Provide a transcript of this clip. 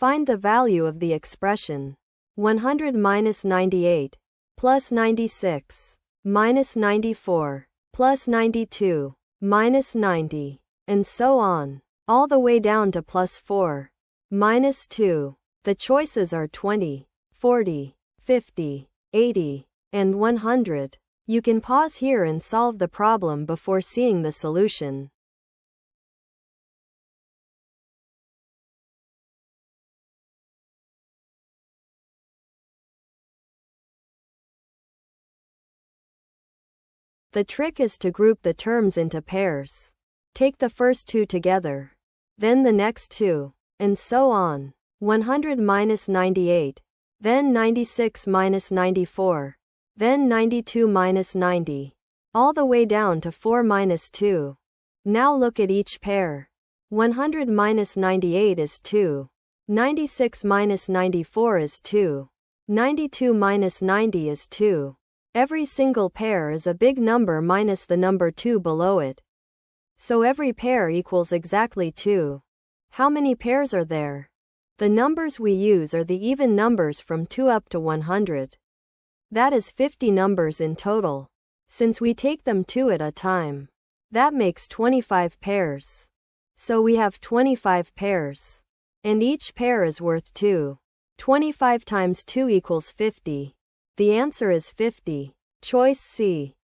Find the value of the expression. 100 minus 98, plus 96, minus 94, plus 92, minus 90, and so on, all the way down to plus 4, minus 2. The choices are 20, 40, 50, 80, and 100. You can pause here and solve the problem before seeing the solution. The trick is to group the terms into pairs. Take the first two together, then the next two, and so on. 100 minus 98, then 96 minus 94, then 92 minus 90, all the way down to 4 minus 2. Now look at each pair. 100 minus 98 is 2. 96 minus 94 is 2. 92 minus 90 is 2. Every single pair is a big number minus the number 2 below it. So every pair equals exactly 2. How many pairs are there? The numbers we use are the even numbers from 2 up to 100. That is 50 numbers in total. Since we take them 2 at a time, that makes 25 pairs. So we have 25 pairs. And each pair is worth 2. 25 times 2 equals 50. The answer is 50. Choice C.